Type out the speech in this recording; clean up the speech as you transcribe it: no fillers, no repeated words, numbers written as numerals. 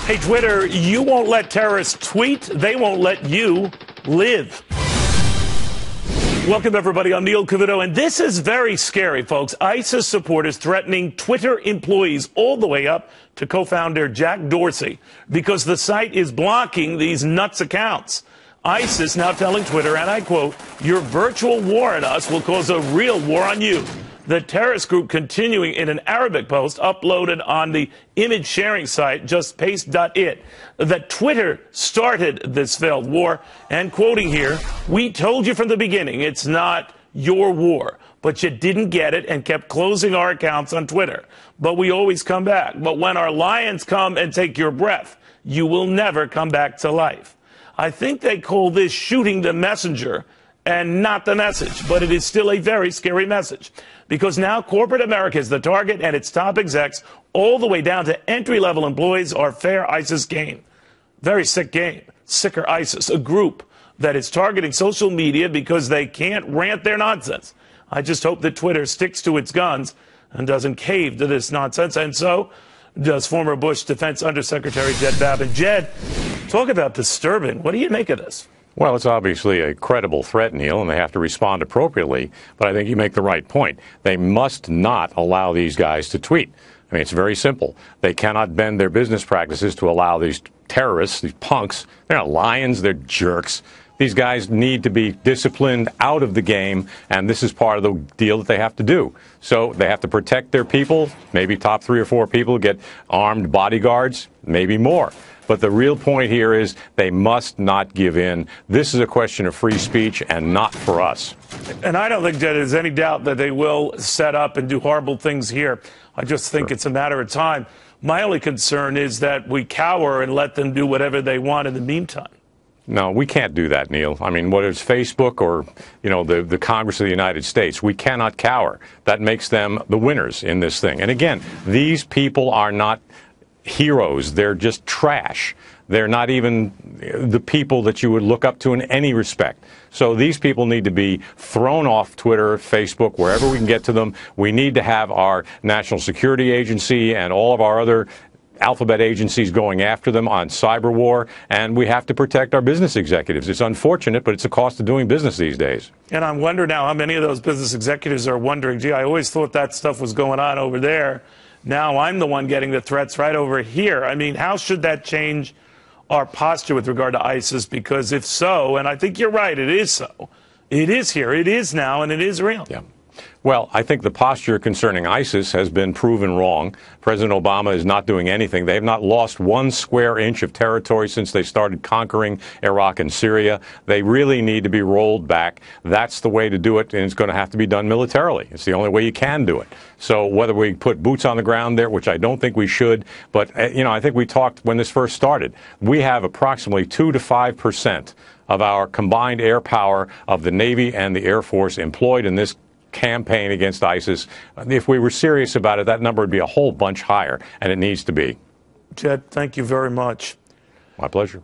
Hey, Twitter, you won't let terrorists tweet. They won't let you live. Welcome, everybody. I'm Neil Cavuto, and this is very scary, folks. ISIS supporters threatening Twitter employees all the way up to co-founder Jack Dorsey because the site is blocking these nuts accounts. ISIS now telling Twitter, and I quote, "Your virtual war on us will cause a real war on you." The terrorist group continuing in an Arabic post uploaded on the image sharing site justpaste.it that Twitter started this failed war, and quoting here, "We told you from the beginning it's not your war, but you didn't get it and kept closing our accounts on Twitter. But we always come back. But when our lions come and take your breath, you will never come back to life." I think they call this shooting the messenger and not the message, but it is still a very scary message. Because now corporate America is the target, and its top execs, all the way down to entry-level employees, are fair ISIS game. Very sick game. Sicker ISIS, a group that is targeting social media because they can't rant their nonsense. I just hope that Twitter sticks to its guns and doesn't cave to this nonsense. And so does former Bush Defense Undersecretary Jed Babin. Jed, talk about disturbing. What do you make of this? Well, it's obviously a credible threat, Neil, and they have to respond appropriately. But I think you make the right point. They must not allow these guys to tweet. I mean, it's very simple. They cannot bend their business practices to allow these terrorists, these punks. They're not lions, they're jerks. These guys need to be disciplined out of the game, and this is part of the deal that they have to do. So they have to protect their people. Maybe top 3 or 4 people get armed bodyguards, maybe more. But the real point here is they must not give in. This is a question of free speech and not for us. And I don't think that there's any doubt that they will set up and do horrible things here. I just think it's a matter of time. My only concern is that we cower and let them do whatever they want in the meantime. No, we can't do that, Neil. I mean, whether it's Facebook or, the Congress of the United States, we cannot cower. That makes them the winners in this thing. And again, these people are not heroes. They're just trash. They're not even the people that you would look up to in any respect. So these people need to be thrown off Twitter, Facebook, wherever we can get to them. We need to have our National Security Agency and all of our other alphabet agencies going after them on cyber war, and we have to protect our business executives. It's unfortunate, but it's a cost of doing business these days. And I wonder now how many of those business executives are wondering, gee, I always thought that stuff was going on over there. Now I'm the one getting the threats right over here. I mean, how should that change our posture with regard to ISIS? Because if so, and I think you're right, it is so. It is here, it is now, and it is real. Yeah. Well, I think the posture concerning ISIS has been proven wrong. President Obama is not doing anything. They have not lost 1 square inch of territory since they started conquering Iraq and Syria. They really need to be rolled back. That's the way to do it, and it's going to have to be done militarily. It's the only way you can do it. So whether we put boots on the ground there, which I don't think we should, but, I think we talked when this first started. We have approximately 2 to 5% of our combined air power of the Navy and the Air Force employed in this campaign against ISIS. If we were serious about it, that number would be a whole bunch higher, and it needs to be. Jed, thank you very much. My pleasure.